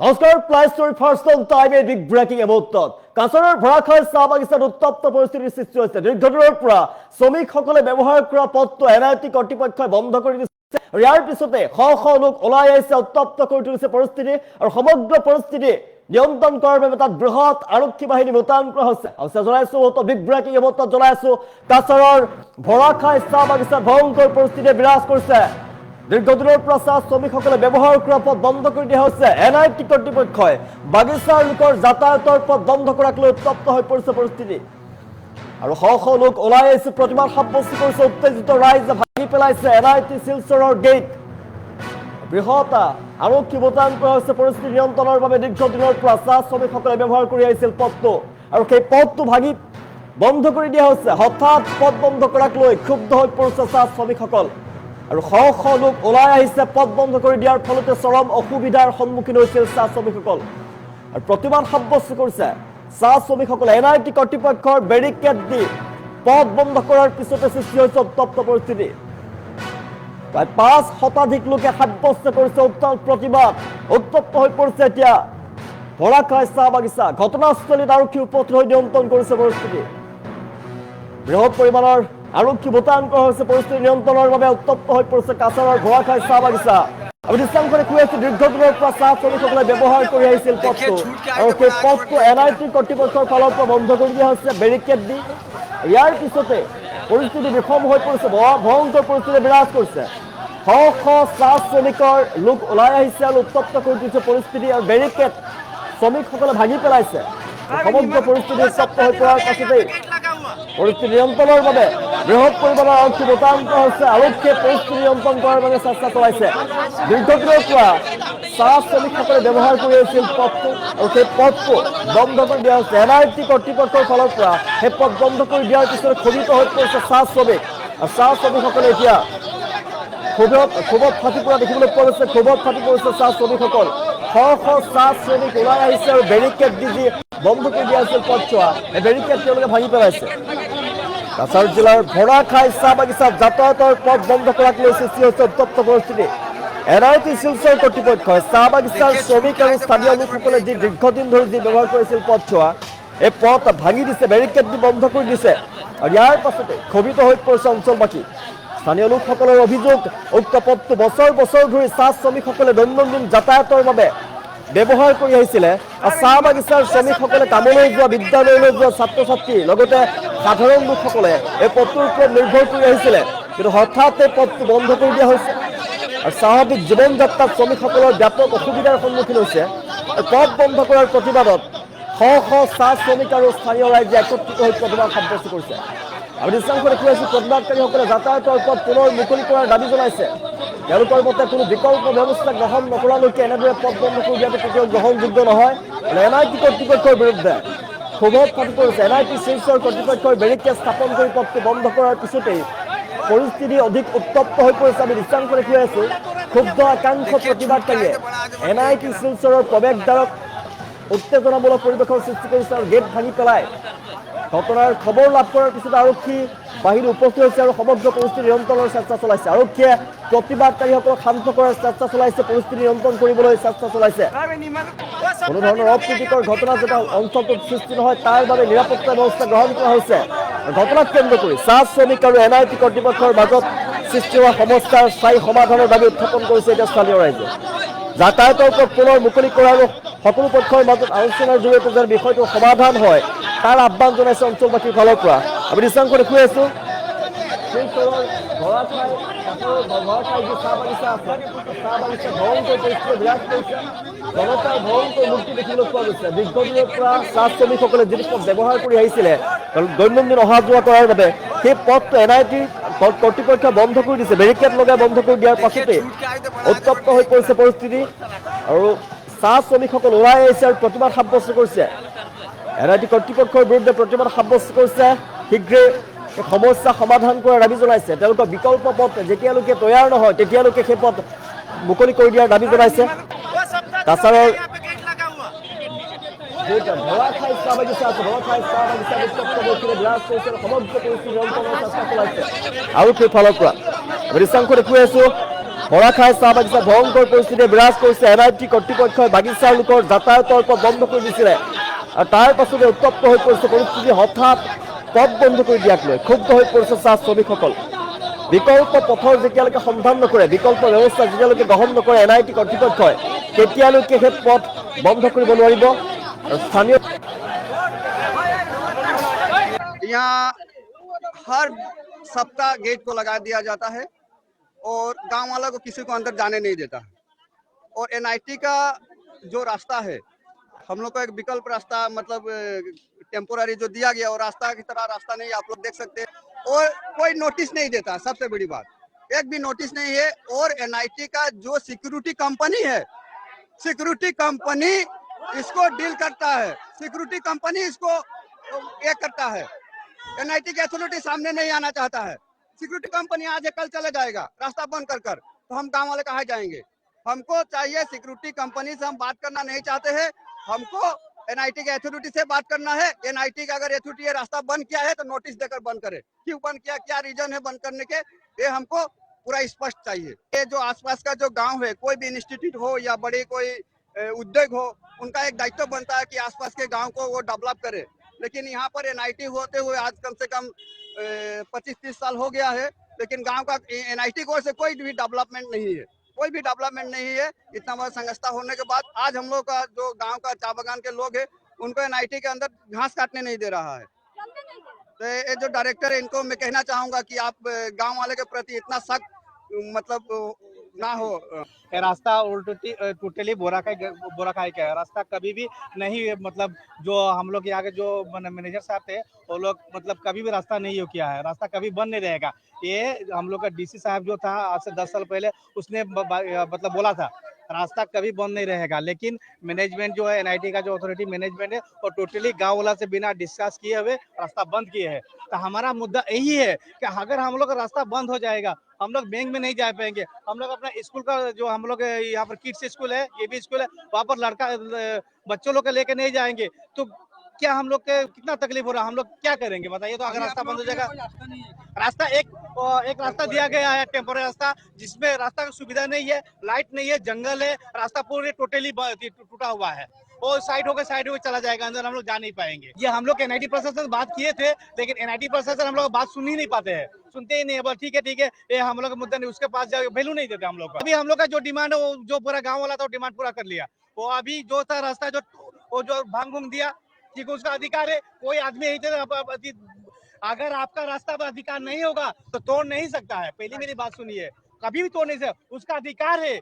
নমস্কাৰ ply story first on time a big breaking মুহূৰ্তত কাছাৰৰ ভৰাখাই চাহ বাগিচাত উত্তপ্ত পৰিস্থিতিৰ সৃষ্টি হৈছে। দীৰ্ঘদিনৰ পৰা শ্ৰমিকসকলে ব্যৱহাৰ কৰা পথটো এনআইটি কৰ্তৃপক্ষই বন্ধ কৰি দিছে। ইয়াৰ পিছতে শ শ লোক ওলাই আহিছে, উত্তপ্ত কৰি তুলিছে পৰিস্থিতি আৰু সমগ্ৰ পৰিস্থিতি নিয়ন্ত্ৰণ কৰাৰ বাবে তাত বৃহৎ আৰক্ষী বাহিনী মোতায়েন কৰা হৈছে। জনাইছো বিগ ব্ৰেকিং মুহূৰ্তত জনাইছো কাছাৰৰ ভৰাখাই চাহ বাগিচাত ভয়ংকৰ পৰিস্থিতিয়ে বিৰাজ কৰিছে। দীৰ্ঘদিনৰ পৰা চাহ শ্ৰমিকসকলে ব্যৱহাৰ কৰা পথ বন্ধ কৰি দিয়া হৈছে। এনআইটি কৰ্তৃপক্ষই বাগিচাৰ লোকৰ যাতায়াতৰ পথ বন্ধ কৰাক লৈ উত্তপ্ত হৈ পৰিছে পৰিস্থিতি আৰু শ শ লোক ওলাই আহিছে, প্ৰতিবাদ সাব্যস্ত কৰিছে। উত্তেজিত ৰাইজে ভাঙি পেলাইছে এনআইটি শিলচৰৰ গেট। বৃহৎ আৰক্ষী মোতায়েন কৰা হৈছে পৰিস্থিতি নিয়ন্ত্ৰণৰ বাবে। দীৰ্ঘদিনৰ পৰা চাহ শ্ৰমিকসকলে ব্যৱহাৰ কৰি আহিছিল পথটো আৰু সেই পথটো ভাঙি বন্ধ কৰি দিয়া হৈছে। হঠাৎ পথ বন্ধ কৰাক লৈ ক্ষুব্ধ হৈ পৰিছে চাহ শ্ৰমিকসকল আৰু শ শ লোক ওলাই আহিছে। পথ বন্ধ কৰি দিয়াৰ ফলতে চৰম অসুবিধাৰ সন্মুখীন হৈছিল চাহ শ্ৰমিকসকল আৰু প্ৰতিবাদ সাব্যস্ত কৰিছে চাহ শ্ৰমিকসকলে। এনআইটি কৰ্তৃপক্ষৰ বেৰিকেড দি পথ বন্ধ কৰাৰ পিছতে সৃষ্টি হৈছে উত্তপ্ত পৰিস্থিতি। প্ৰায় ৫ শতাধিক লোকে সাব্যস্ত কৰিছে উত্তাল প্ৰতিবাদ। উত্তপ্ত হৈ পৰিছে এতিয়া ভৰাখাই চাহ বাগিচা। ঘটনাস্থলীত আৰক্ষী উপস্থিত হৈ নিয়ন্ত্ৰণ কৰিছে পৰিস্থিতি। বৃহৎ পৰিমাণৰ আৰক্ষী মোতায়েন কৰা হৈছে পৰিস্থিতি নিয়ন্ত্ৰণৰ বাবে। উত্তপ্ত হৈ পৰিছে কাছাৰৰ ভৰাখাই চাহ বাগিচা। আমি দৃশ্যাংশৰে কৈ আছো দীৰ্ঘদিনৰ পৰা চাহ শ্ৰমিকসকলে ব্যৱহাৰ কৰি আহিছিল পথটো আৰু সেই পথটো এনআইটি কৰ্তৃপক্ষৰ ফালৰ পৰা বন্ধ কৰি দিয়া হৈছে বেৰিকেড দি। ইয়াৰ পিছতে পৰিস্থিতি বিষম হৈ পৰিছে, ভয়ংকৰ পৰিস্থিতি বিৰাজ কৰিছে। শ শ চাহ শ্ৰমিকৰ লোক ওলাই আহিছে আৰু উত্তপ্ত কৰি দিছে পৰিস্থিতি আৰু বেৰিকেড শ্ৰমিকসকলে ভাঙি পেলাইছে। সমগ্ৰ পৰিস্থিতি উত্তপ্ত হৈ পৰাৰ পাছতেই পৰিস্থিতি নিয়ন্ত্ৰণৰ বাবে বৃহৎ পৰিমাণৰ আৰক্ষী মোতায়েন কৰা হৈছে। আৰক্ষীয়ে পৰিস্থিতি নিয়ন্ত্ৰণ কৰাৰ বাবে চেষ্টা চলাইছে। দীৰ্ঘদিনৰ পৰা চাহ শ্ৰমিকসকলে ব্যৱহাৰ কৰি আহিছিল পথটো আৰু সেই পথটো বন্ধ কৰি দিয়া হৈছে এনআইটি কৰ্তৃপক্ষৰ ফালৰ পৰা। সেই পথ বন্ধ কৰি দিয়াৰ পিছতে ক্ষোভিত হৈ পৰিছে চাহ শ্ৰমিক আৰু চাহ শ্ৰমিকসকলে এতিয়া ক্ষোভত ফাটি পৰা দেখিবলৈ পোৱা গৈছে। ক্ষোভত ফাটি পৰিছে চাহ শ্ৰমিকসকল। শ শ চাহ শ্ৰমিক ওলাই আহিছে আৰু বেৰিকেড দি যি বন্ধ কৰি দিয়া হৈছিল পথছোৱা, এই বেৰিকেড তেওঁলোকে ভাঙি পেলাইছে। কাছাৰ জিলাৰ ভৰাখাই চাহ বাগিচাত যাতায়াতৰ পথ বন্ধ কৰাক লৈ সৃষ্টি হৈছে উত্তপ্ত পৰিস্থিতি। এনআইটি শিলচৰ কৰ্তৃপক্ষই চাহ বাগিচাৰ শ্ৰমিক আৰু স্থানীয় লোকসকলে যি দীৰ্ঘদিন ধৰি যি ব্যৱহাৰ কৰিছিল পথছোৱা, এই পথ ভাঙি দিছে, বেৰিকেড দি বন্ধ কৰি দিছে আৰু ইয়াৰ পাছতে ক্ষোভিত হৈ পৰিছে অঞ্চলবাসী। স্থানীয় লোকসকলৰ অভিযোগ, উক্ত পথটো বছৰ বছৰ ধৰি চাহ শ্ৰমিকসকলে দৈনন্দিন যাতায়াতৰ বাবে ব্যৱহাৰ কৰি আহিছিলে আৰু চাহ বাগিচাৰ শ্ৰমিকসকলে কামলৈ যোৱা, বিদ্যালয়লৈ যোৱা ছাত্ৰ ছাত্ৰী লগতে সাধাৰণ লোকসকলে এই পথটোৰ ওপৰত নিৰ্ভৰ কৰি আহিছিলে। কিন্তু হঠাৎ এই পথটো বন্ধ কৰি দিয়া হৈছে আৰু স্বাভাৱিক জীৱন যাত্ৰাত শ্ৰমিকসকলৰ ব্যাপক অসুবিধাৰ সন্মুখীন হৈছে। পথ বন্ধ কৰাৰ প্ৰতিবাদত শ শ চাহ শ্ৰমিক আৰু স্থানীয় ৰাইজে একত্ৰিত হৈ প্ৰতিবাদ সাব্যস্ত কৰিছে। আমি দৃশ্যাংশৰে দেখি আছো প্ৰতিবাদকাৰীসকলে যাতায়াতৰ পথ পুনৰ মুকলি কৰাৰ দাবী জনাইছে। তেওঁলোকৰ মতে কোনো বিকল্প ব্যৱস্থা গ্ৰহণ নকৰালৈকে এনেদৰে পথ বন্ধ কৰি দিয়াটো কেতিয়াও গ্ৰহণযোগ্য নহয়। এনআইটি কৰ্তৃপক্ষৰ বিৰুদ্ধে ক্ষোভত ফাটি পৰিছে। এনআইটি শিলচৰ কৰ্তৃপক্ষই বেৰিকেড স্থাপন কৰি পথটো বন্ধ কৰাৰ পিছতেই পৰিস্থিতি অধিক উত্তপ্ত হৈ পৰিছে। আমি দৃশ্যাংশ দেখি আছো ক্ষুব্ধ একাংশ প্ৰতিবাদকাৰীয়ে এনআইটি শিলচৰৰ প্ৰৱেশদ্বাৰক উত্তেজনামূলক পৰিৱেশৰ সৃষ্টি কৰিছে আৰু গেট ভাঙি পেলাই। ঘটনাৰ খবৰ লাভ কৰাৰ পিছত আৰক্ষী বাহিনী উপস্থিত হৈছে আৰু সমগ্ৰ পৰিস্থিতি নিয়ন্ত্ৰণৰ চেষ্টা চলাইছে। আৰক্ষীয়ে প্ৰতিবাদকাৰীসকলক শান্ত কৰাৰ চেষ্টা চলাইছে, পৰিস্থিতি নিয়ন্ত্ৰণ কৰিবলৈ চেষ্টা চলাইছে। কোনো ধৰণৰ অপ্ৰীতিকৰ ঘটনা যাতে অঞ্চলটোত সৃষ্টি নহয় তাৰ বাবে নিৰাপত্তা ব্যৱস্থা গ্ৰহণ কৰা হৈছে। ঘটনাক কেন্দ্ৰ কৰি চাহ শ্ৰমিক আৰু এনআইটি কৰ্তৃপক্ষৰ মাজত সৃষ্টি হোৱা সমস্যাৰ স্থায়ী সমাধানৰ দাবী উত্থাপন কৰিছে এতিয়া স্থানীয় ৰাইজে। যাতায়াতৰ পথ পুনৰ মুকলি কৰা আৰু সকলো পক্ষৰ মাজত আলোচনাৰ জৰিয়তে যেন বিষয়টো সমাধান হয় তাৰ আহ্বান জনাইছে অঞ্চলবাসীৰ ফালৰ পৰা। আমি দৃশ্যাংশ দেখুৱাই আছো শিলচৰৰ ভৰাখাই যি চাহ বাগিচা আছে, চাহ বাগিচা ভয়ংকৰ পৰিস্থিতি বিৰাজ কৰিছে। জনতাৰ ভয়ংকৰ মূৰ্তি দেখিবলৈ পোৱা গৈছে। দীৰ্ঘদিনৰ পৰা চাহ শ্ৰমিকসকলে যিটো পথ ব্যৱহাৰ কৰি আহিছিলে দৈনন্দিন অহা যোৱা কৰাৰ বাবে, সেই পথটো এনআইটি কৰ্তৃপক্ষই বন্ধ কৰি দিছে। বেৰিকেড লগাই বন্ধ কৰি দিয়াৰ পাছতে উত্তপ্ত হৈ পৰিছে পৰিস্থিতি আৰু চাহ শ্ৰমিকসকল ওলাই আহিছে আৰু প্ৰতিবাদ সাব্যস্ত কৰিছে। এনআইটি কৰ্তৃপক্ষৰ বিৰুদ্ধে প্ৰতিবাদ সাব্যস্ত কৰিছে। শীঘ্ৰে সমস্যা সমাধান কৰাৰ দাবী জনাইছে। তেওঁলোকৰ বিকল্প পথ যেতিয়ালৈকে তৈয়াৰ নহয় তেতিয়ালৈকে সেই পথ মুকলি কৰি দিয়াৰ দাবী জনাইছে। কাছাৰৰ ভৰাখাই চাহ বাগিচা আছে, ভৰাখাই চাহ বাগিচা উত্তপ্ত পৰিস্থিতি বিৰাজ কৰিছে আৰু সমগ্ৰ পৰিস্থিতি নিয়ন্ত্ৰণৰ চেষ্টা চলাইছে আৰক্ষীৰ ফালৰ পৰা। আমি দৃশ্যাংশ দেখুৱাই আছো বৰাখাই চাহ বাগিচা ভয়ংকৰ পৰিস্থিতি বিৰাজ কৰিছে। NIT কৰ্তৃপক্ষই বাগিচাৰ লোকৰ যাতায়াতৰ পথ বন্ধ কৰি দিছিলে আৰু তাৰ পাছতে উত্তপ্ত হৈ পৰিছে পৰিস্থিতি। হঠাৎ পথ বন্ধ কৰি দিয়াক লৈ ক্ষুব্ধ হৈ পৰিছে চাহ শ্ৰমিকসকল। বিকল্প পথৰ যেতিয়ালৈকে সন্ধান নকৰে, বিকল্প ব্যৱস্থা যেতিয়ালৈকে গ্ৰহণ নকৰে NIT কৰ্তৃপক্ষই, তেতিয়ালৈকে সেই পথ বন্ধ কৰিব নোৱাৰিব। আৰু স্থানীয় यहाँ हर सप्ताह गेट को लगा दिया जाता है और गांव वालों को किसी को अंदर जाने नहीं देता। और NIT का जो रास्ता है, हम लोग को एक विकल्प रास्ता मतलब टेम्पोररी जो दिया गया, और रास्ता की तरह रास्ता नहीं, आप लोग देख सकते हैं। और कोई नोटिस नहीं देता, सबसे बड़ी बात एक भी नोटिस नहीं है। और NIT का जो सिक्योरिटी कंपनी है, सिक्योरिटी कंपनी इसको डील करता है, सिक्योरिटी कंपनी इसको ये करता है। NIT की अथॉरिटी सामने नहीं आना चाहता है। सिक्योरिटी कंपनी आज कल चले जाएगा रास्ता बंद कर कर, तो हम गांव वाले कहाँ जाएंगे? हमको चाहिए सिक्योरिटी कंपनी से हम बात करना नहीं चाहते हैं, हमको NIT के अथॉरिटी से बात करना है। NIT का अगर अथॉरिटी ये रास्ता बंद किया है तो नोटिस देकर बंद करे, क्यों बंद किया, क्या रीजन है बंद करने के, ये हमको पूरा स्पष्ट चाहिए। ये जो आसपास का जो गांव है, कोई भी इंस्टीट्यूट हो या बड़े कोई उद्योग हो, उनका एक दायित्व बनता है कि आसपास के गांव को वो डेवलप करे। लेकिन यहाँ पर NIT होते हुए आज कम से कम 25-30 साल हो गया है, लेकिन गांव का NIT को से कोई भी डेवलपमेंट नहीं है, कोई भी डेवलपमेंट नहीं है। इतना बड़ा संस्था होने के बाद आज हम लोग का जो गांव का चाय बागान के लोग हैं, उनको NIT के अंदर घास काटने नहीं दे रहा है। तो ये जो डायरेक्टर है, इनको मैं कहना चाहूंगा कि आप गांव वाले के प्रति इतना सख्त मतलब ना हो। रास्ता टोटली बोराखाई का है। रास्ता कभी भी नहीं, मतलब जो हम लोग यहाँ के जो मैनेजर साहब थे, वो लोग मतलब कभी भी रास्ता नहीं किया है। रास्ता कभी बंद नहीं रहेगा। ये हम लोग का DC साहब जो था आज से 10 साल पहले, उसने मतलब बोला था रास्ता कभी बंद नहीं रहेगा। लेकिन मैनेजमेंट जो है, NIT का जो अथॉरिटी मैनेजमेंट है, वो टोटली गाँव वाला से बिना डिस्कस किए हुए रास्ता बंद किए है। तो हमारा मुद्दा यही है कि अगर हम लोग का रास्ता बंद हो जाएगा, हम लोग बैंक में नहीं जा पाएंगे। हम लोग अपना स्कूल का जो हम लोग यहाँ पर किड्स स्कूल है, ये भी स्कूल है, वहाँ पर बच्चों लोग को लेके नहीं जाएंगे तो क्या हम लोग के कितना तकलीफ हो रहा है, हम लोग क्या करेंगे बताइए। तो अगर रास्ता बंद हो जाएगा, रास्ता एक रास्ता दिया गया है टेम्पोररी रास्ता, जिसमें रास्ता की सुविधा नहीं है, लाइट नहीं है, जंगल है, रास्ता पूरे टोटली टूटा हुआ है। और साइड होकर चला जाएगा, अंदर हम लोग जा नहीं पाएंगे। ये हम लोग NIT प्रशासन से बात किए थे, लेकिन NIT प्रशासन हम लोग बात सुन ही नहीं पाते हैं, सुनते ही नहीं है। बस ठीक है, ये हम लोग का मुद्दा नहीं, उसके पास जाके वैल्यू नहीं देते हम लोग का। अभी हम लोग का जो डिमांड है, वो जो पूरा गाँव वाला था, वो डिमांड पूरा कर लिया। वो अभी जो था रास्ता जो भांग भूंग दिया, ठीक है, उसका अधिकार है। कोई आदमी यही, अगर आपका रास्ता पर अधिकार नहीं होगा तो तोड़ नहीं सकता है। पहली मेरी बात सुनिए, कभी भी तोड़ नहीं सकता, उसका अधिकार है